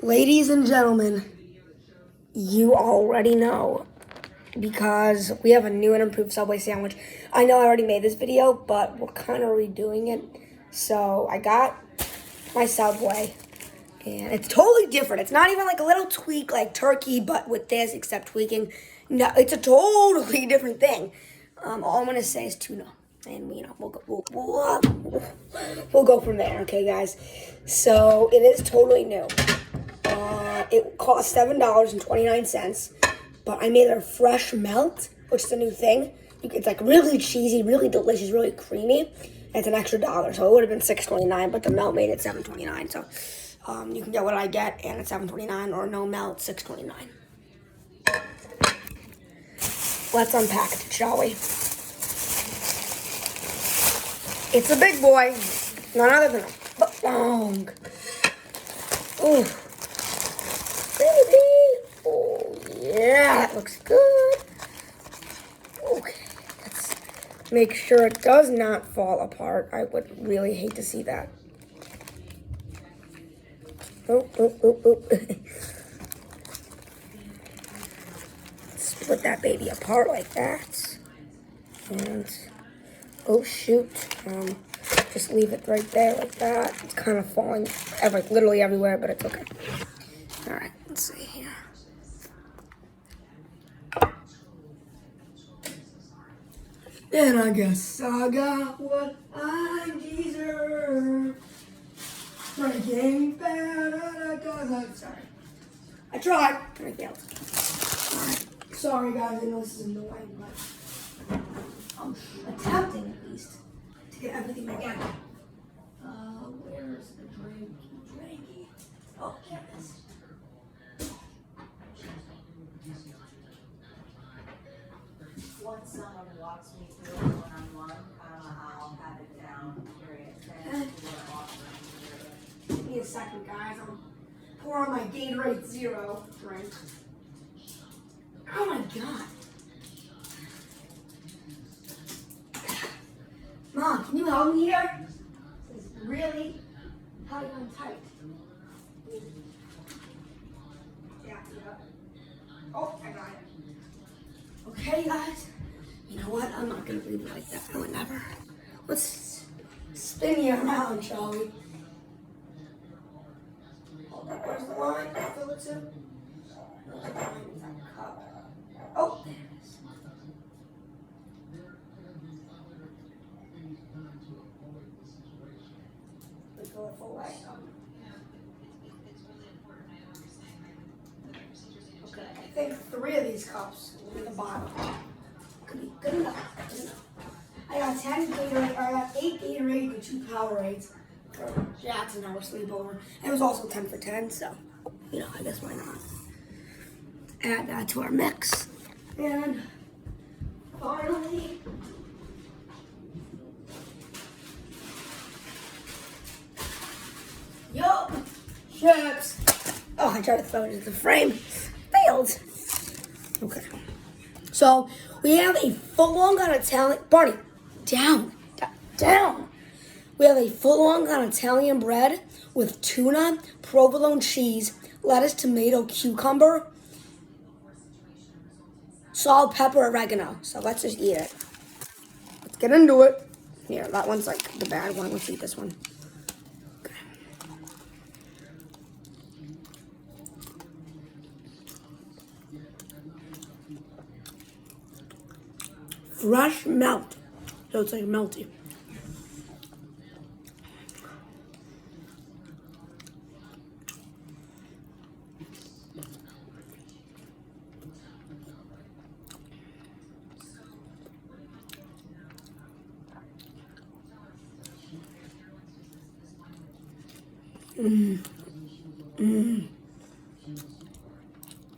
Ladies and gentlemen, you already know because we have a new and improved Subway sandwich. I know I already made this video, but we're kind of redoing it. So I got my Subway, and it's totally different. It's not even like a little tweak like turkey, but with this, except tweaking. No, it's a totally different thing. All I'm gonna say is tuna, and we'll go from there. Okay, guys. So it is totally new. It cost $7.29, but I made it a fresh melt, which is a new thing. It's like really cheesy, really delicious, really creamy. And it's an extra $1, so it would have been $6.29, but the melt made it $7.29. So you can get what I get, and it's $7.29, or no melt, $6.29. Let's unpack it, shall we? It's a big boy, none other than a long. Ooh. Baby! Oh, yeah, that looks good. Okay, let's make sure it does not fall apart. I would really hate to see that. Oh. Split that baby apart like that. And, oh, shoot. Just leave it right there like that. It's kind of falling literally everywhere, but it's okay. All right, let's see here. And I guess I got what I deserve. Breaking bad, sorry. I tried, and I failed. Alright. Sorry guys, I know this is annoying, but I'm attempting at least to get everything together. Where's the drinky? Oh, here it is. Once someone walks me through it one-on-one, I'll have it down, Give me a second, guys. I'm pouring my Gatorade Zero drink. Oh my god. Mom, can you help me here? This is really tight on tight. Yeah. Oh, I got it. Okay, guys. You know what? I'm not gonna leave it like that. I would never. Let's spin you around, shall we? Hold up, where's the line? Fill it to. Oh, there it is. We fill it full way. Okay, I think 3 of these cups will be the bottom. Could be good enough. Good enough. I got 10 Gatorade, or I got 8 Gatorade with 2 Powerades for Jackson, our sleepover. And it was also 10 for 10, so, you know, I guess why not? Add that to our mix. And finally, yup, chips. Oh, I tried to throw it into the frame. Failed. Okay. So we have a full-on gun Italian. Barney, down. We have a full-on gun Italian bread with tuna, provolone cheese, lettuce, tomato, cucumber, salt, pepper, oregano. So let's just eat it. Let's get into it. Here, that one's like the bad one. Let's eat this one. Okay. Fresh melt. So it's like melty.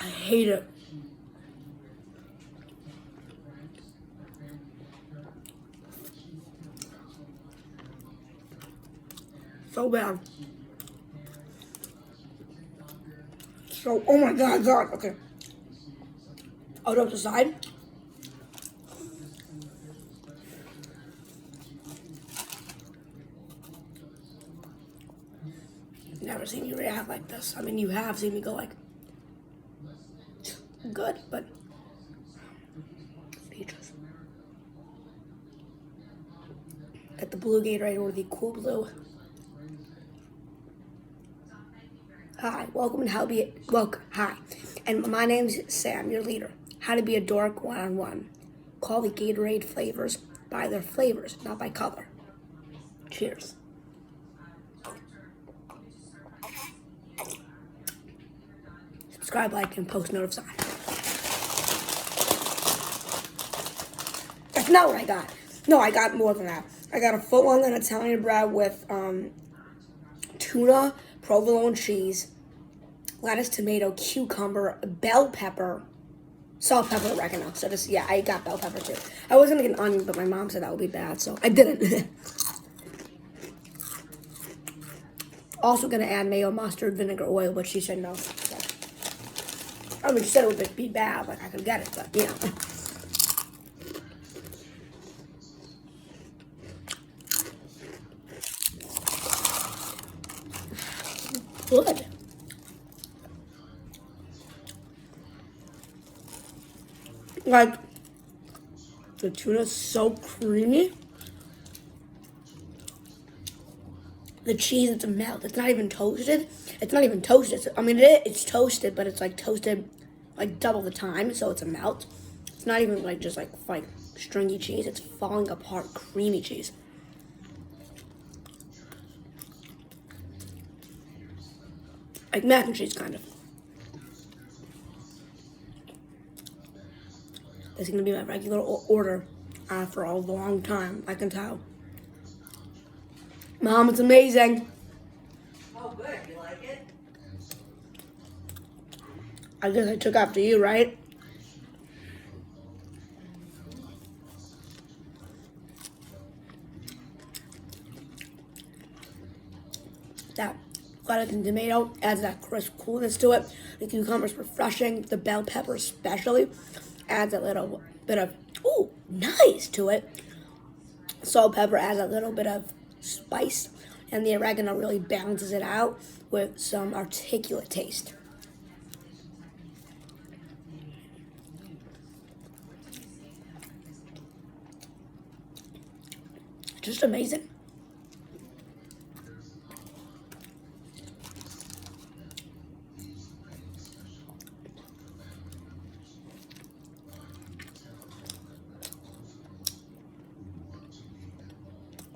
I hate it. So bad. So, oh my god, okay. Out of the side. Never seen you react like this. I mean, you have seen me go like, good, but speechless. Get the blue Gatorade or the cool blue. Hi, welcome to hi. And my name's Sam, your leader. How to be a dork one-on-one. Call the Gatorade flavors by their flavors, not by color. Cheers. Subscribe, like, and post notify. That's not what I got. No, I got more than that. I got a foot-long and Italian bread with tuna, provolone cheese, lettuce, tomato, cucumber, bell pepper, salt, pepper, oregano. So this, yeah, I got bell pepper too. I was gonna get an onion, but my mom said that would be bad, so I didn't. Also gonna add mayo, mustard, vinegar, oil, but she said no. So. I mean, she said it would be bad, like I could get it, but you know. Good. Like, the tuna's so creamy. The cheese, it's a melt. It's not even toasted. It's not even toasted. I mean, it's toasted, but it's like toasted like double the time, so it's a melt. It's not even like just like stringy cheese. It's falling apart, creamy cheese. Like mac and cheese, kind of. This is gonna be my regular order for a long time, I can tell. Mom, it's amazing. Oh, good. You like it? I guess I took after you, right? That lettuce and tomato adds that crisp coolness to it. The cucumber's refreshing. The bell pepper especially adds a little bit of, ooh, nice to it. Salt, pepper adds a little bit of spice. And the oregano really balances it out with some articulate taste. Just amazing.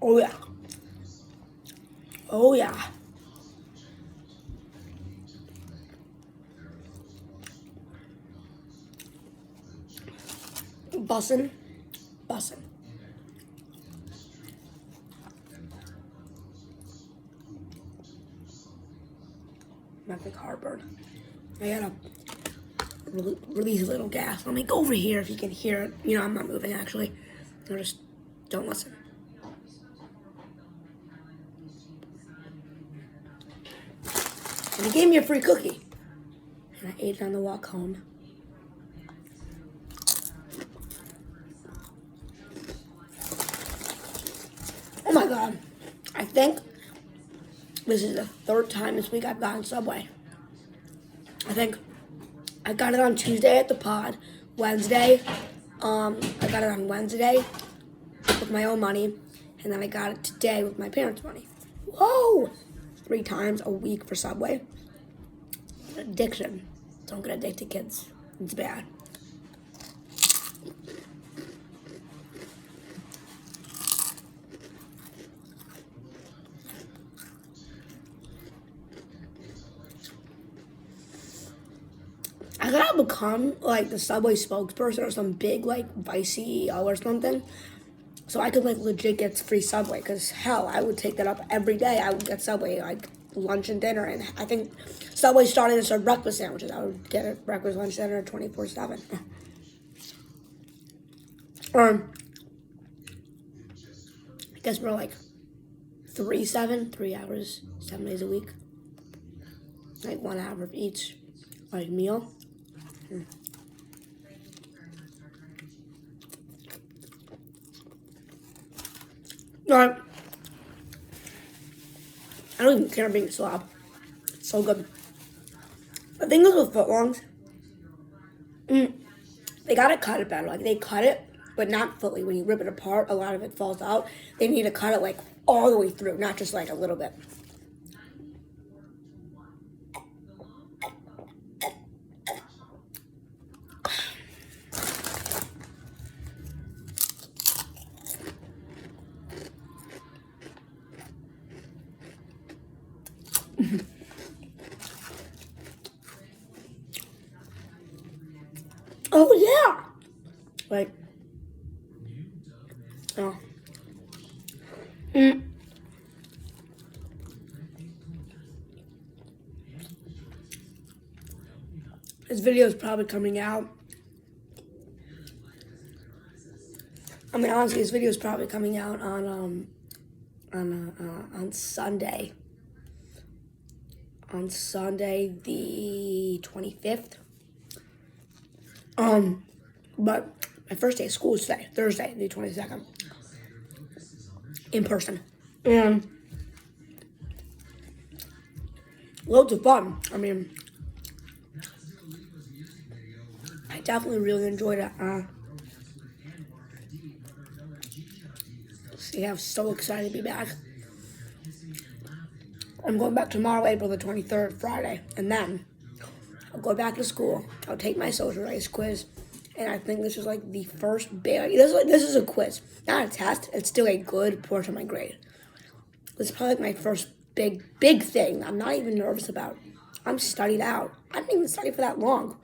Oh yeah. Oh yeah. Bussin'. Not like heartburn. I gotta release a little gas. Let me go over here if you can hear it. You know, I'm not moving actually. I just don't listen. And he gave me a free cookie. And I ate it on the walk home. Oh my God. I think this is the third time this week I've gotten Subway. I think I got it on Tuesday at the pod. Wednesday, I got it on Wednesday with my own money. And then I got it today with my parents' money. Whoa! 3 times a week for Subway. Addiction. Don't get addicted, kids. It's bad. I gotta become like the Subway spokesperson or some big like Vice CEO or something, so I could like legit get free Subway. Cause hell, I would take that up every day. I would get Subway like lunch and dinner, and I think Subway's starting to serve breakfast sandwiches. I would get it breakfast, lunch, dinner 24/7. I guess we're like 3 hours, 7 days a week. Like 1 hour of each like meal. No, I don't even care being a slob. So good. The thing is with footlongs, they gotta cut it better. Like they cut it, but not fully. When you rip it apart, a lot of it falls out. They need to cut it like all the way through, not just like a little bit. Oh yeah. Like, oh. This video is probably coming out. I mean, honestly, this video is probably coming out on Sunday. On Sunday, the 25th. But my first day of school is today, Thursday, the 22nd. In person. And loads of fun. I mean, I definitely really enjoyed it. So yeah, I'm so excited to be back. I'm going back tomorrow, April the 23rd, Friday. And then I'll go back to school. I'll take my social rights quiz. And I think this is like the first big, this is a quiz, not a test. It's still a good portion of my grade. This is probably like my first big thing I'm not even nervous about. I'm studied out. I didn't even study for that long.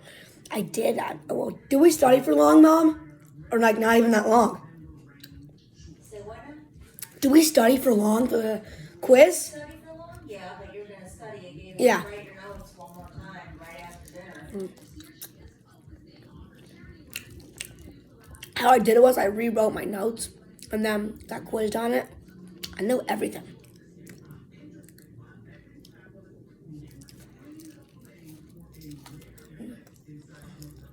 I did. Well, did we study for long, Mom? Or like not even that long? Say what now? Did we study for long for the quiz? Study for long? Yeah, but you're gonna study again. Yeah. Write your notes one more time right after dinner. How I did it was I rewrote my notes and then got quizzed on it. I knew everything.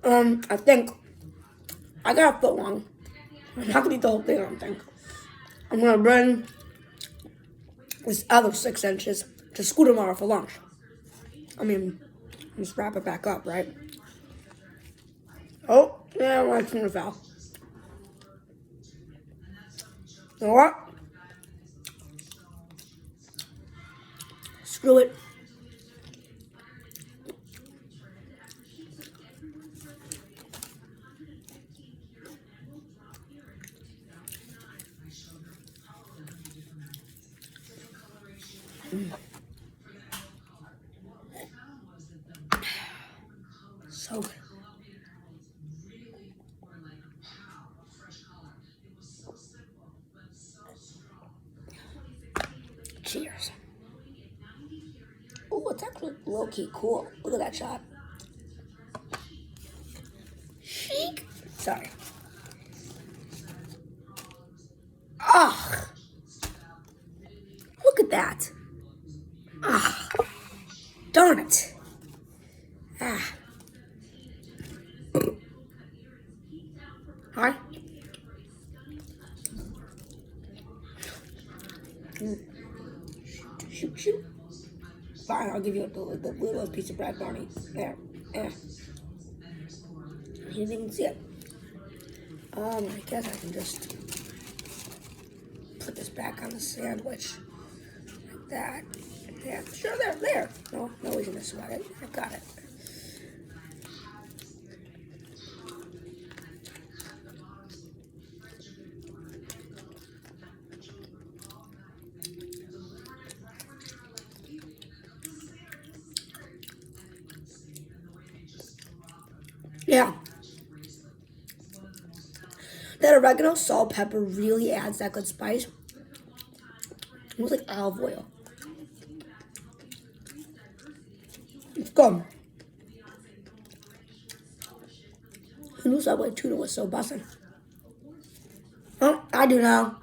I think I got a foot long. I'm not gonna eat the whole thing, I don't think. I'm gonna bring this other 6 inches to school tomorrow for lunch. I mean, just wrap it back up, right? Oh, yeah, my finger fell. You know what? Screw it. So good. Cheers. Oh, it's actually low-key cool. Look at that shot. Chic. Sorry. Ah. Look at that. Ah. Darn it. Ah. Hi. Shoot. Fine, I'll give you the little piece of bread, Barney. There. You didn't even see it. I guess I can just put this back on the sandwich. Like that. Yeah, sure, there. No reason to sweat it. I got it. Yeah. That oregano, salt, pepper really adds that good spice. Almost like olive oil. It's good. Who knew Subway tuna was so bussin'? Oh, I do now.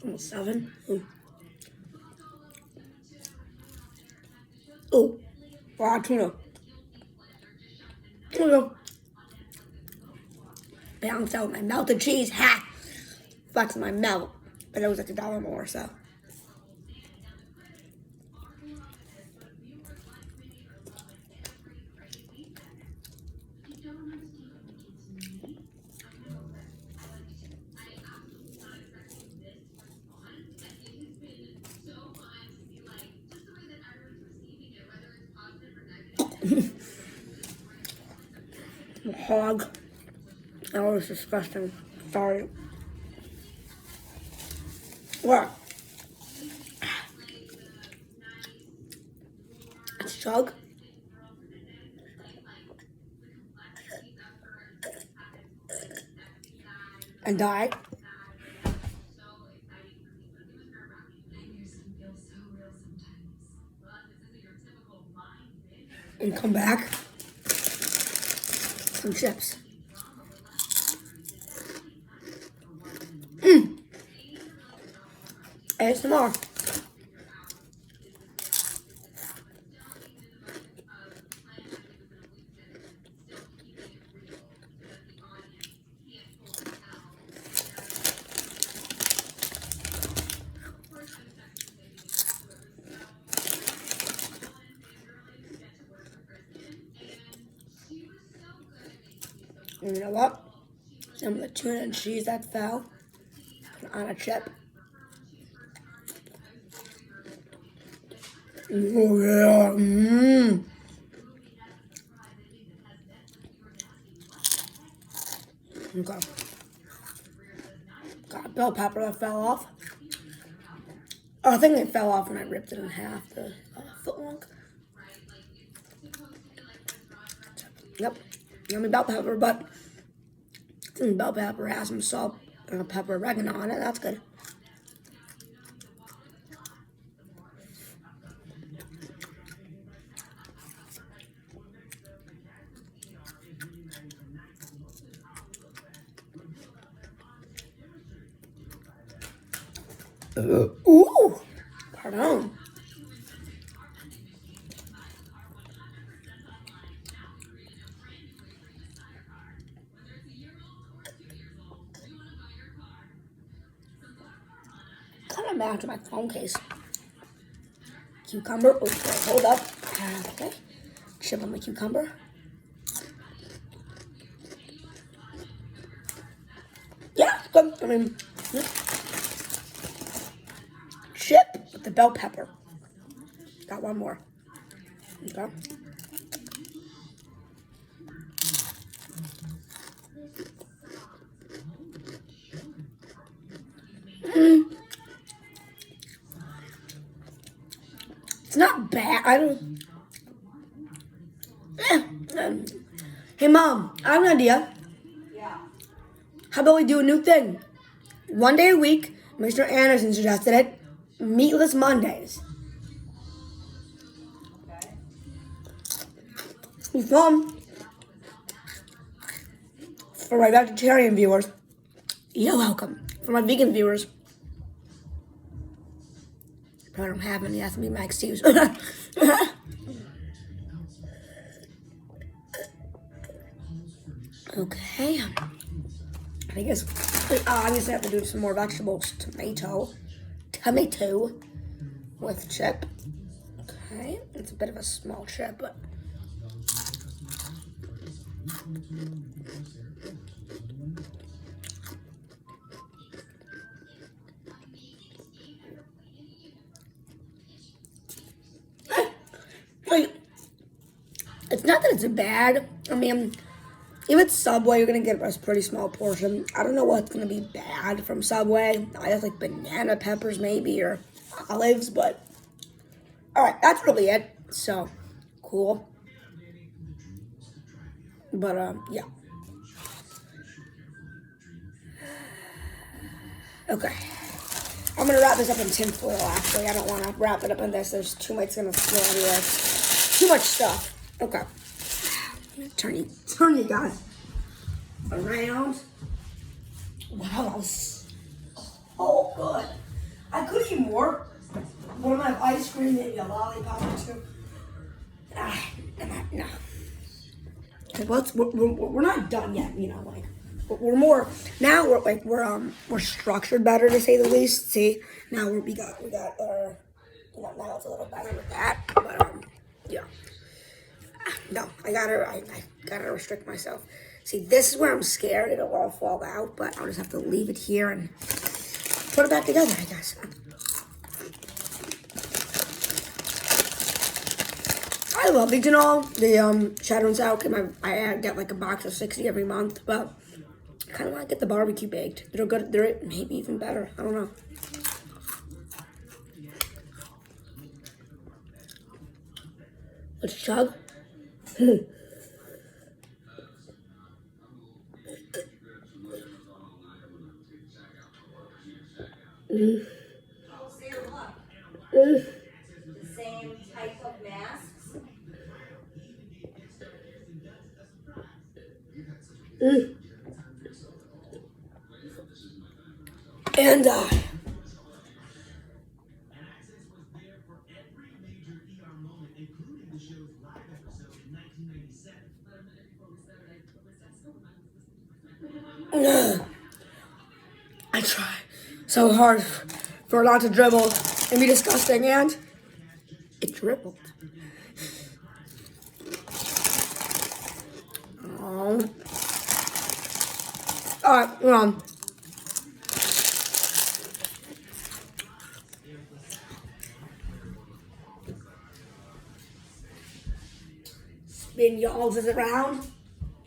Almost 7. Ooh. Ooh. Wow, tuna. Tuna. Bounced out my melted cheese. Ha! Flex in my mouth. But it was like $1 more, so. Hog. That was disgusting. Sorry. What? Chug. And die. And come back. Some chips. ASMR. And you know what? Some of the tuna and cheese that fell on a chip. Oh yeah. Okay. Got a bell pepper that fell off. Oh, I think it fell off when I ripped it in half, the foot long. Yep. Yummy bell pepper, but I think bell pepper has some salt and pepper oregano on it. That's good. Ooh, pardon. Kind of mad to my phone case. Cucumber. Okay, hold up. Okay, chip on the cucumber. Yeah, it's good. I mean, yeah. Chip with the bell pepper. Got one more. Okay. It's not bad. I don't. Hey, Mom, I have an idea. Yeah. How about we do a new thing? 1 day a week, Mr. Anderson suggested it. Meatless Mondays. Okay. It's fun. For my vegetarian viewers, you're welcome. For my vegan viewers, I don't have any. That's me, my excuse. Okay. I guess obviously I have to do some more vegetables. Tomato with chip. Okay, it's a bit of a small chip, but like, it's not that it's bad. I mean, if it's Subway, you're gonna get a pretty small portion. I don't know what's gonna be bad from Subway. I have like banana peppers maybe or olives, but all right, that's really it. So cool. But yeah. Okay. I'm gonna wrap this up in tinfoil. Actually, I don't want to wrap it up in this. There's too much gonna flow everywhere. Too much stuff. Okay. Turn you guys around. Wow, that was so good. I could eat more. One of my ice cream, maybe a lollipop or two. No. Okay, well, we're not done yet, you know, like, we're more, now we're structured better, to say the least. See, now we got, now it's a little better with that, but, yeah. No, I gotta restrict myself. See, this is where I'm scared it'll all fall out, but I'll just have to leave it here and put it back together, I guess. I love these and all. The Shadow and Sour Cream, I get like a box of 60 every month, but I kind of want to get the barbecue baked. They're good. They're maybe even better. I don't know. Let's chug. The same type of masks. And I try so hard for it not to dribble and be disgusting, and it dribbled. Oh. Alright, hold on. Spin y'all's around.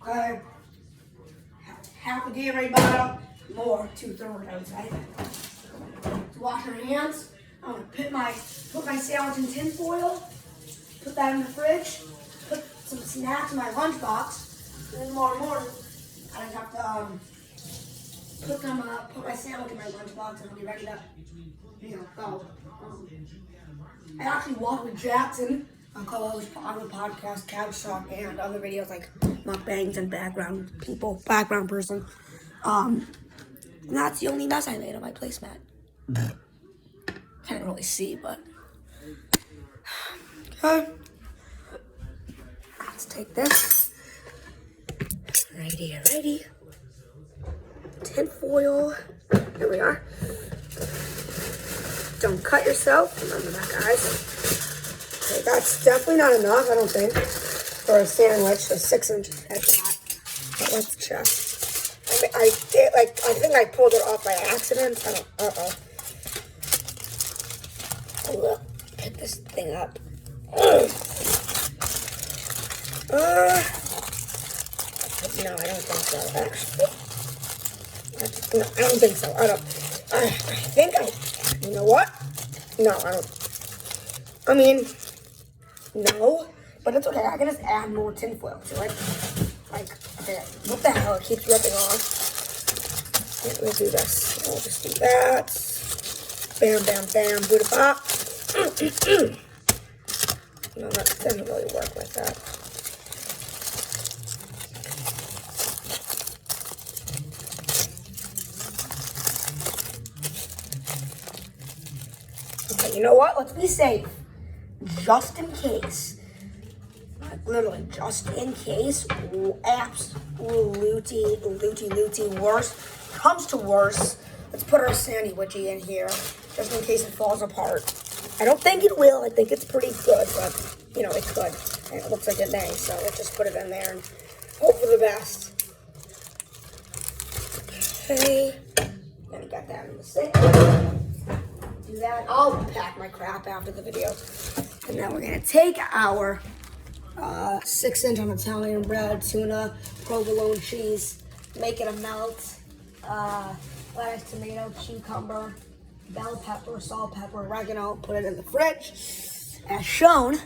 Okay. Half a Gatorade bottle, more, 2/3, I would say. To wash your hands, I'm gonna put my sandwich in tin foil, put that in the fridge, put some snacks in my lunchbox, and then tomorrow morning, I just have to put my sandwich in my lunchbox and I'll be ready to, go. I actually walked with Jackson on co-host on the podcast, Couch Talk, and other videos like mukbangs and background person. And that's the only mess I made on my placemat. Can't really see, but okay. Let's take this. Righty. Tin foil. Here we are. Don't cut yourself. Remember that, guys. Okay, that's definitely not enough, I don't think, for a sandwich, a 6-inch head pot. But let's check. I think I pulled it off by accident. Pick this thing up. No, I don't think so, actually. No, I don't think so. You know what? No, I don't. I mean, no, but it's okay. I can just add more tinfoil to it. Okay, what the hell? It keeps ripping off. Okay, we'll do this. We'll just do that. Bam, bam, bam, Buddha pop. No, that doesn't really work like that. Okay, you know what? Let's be safe. Just in case. Literally, just in case. Absolutely worse. Comes to worse. Let's put our Sandy Witchy in here. Just in case it falls apart. I don't think it will. I think it's pretty good, but, it could. And it looks like it may, so let's just put it in there and hope for the best. Okay. Gonna get that in the sink. Do that. I'll pack my crap after the video. And then we're gonna take our 6-inch on Italian bread, tuna, provolone cheese, make it a melt, lettuce, tomato, cucumber, bell pepper, salt, pepper, oregano, put it in the fridge, as shown,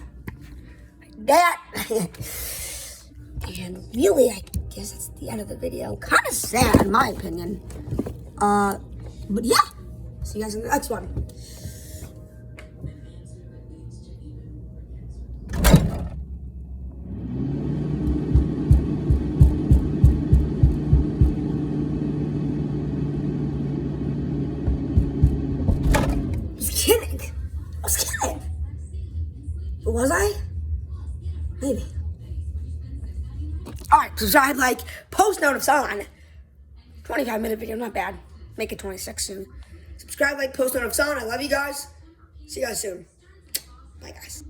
like that. And really, I guess that's the end of the video. Kind of sad, in my opinion. But yeah, see you guys in the next one. was I? Maybe. Alright, subscribe, like, post notifs on. 25-minute video, not bad. Make it 26 soon. Subscribe, like, post notifs on. I love you guys. See you guys soon. Bye, guys.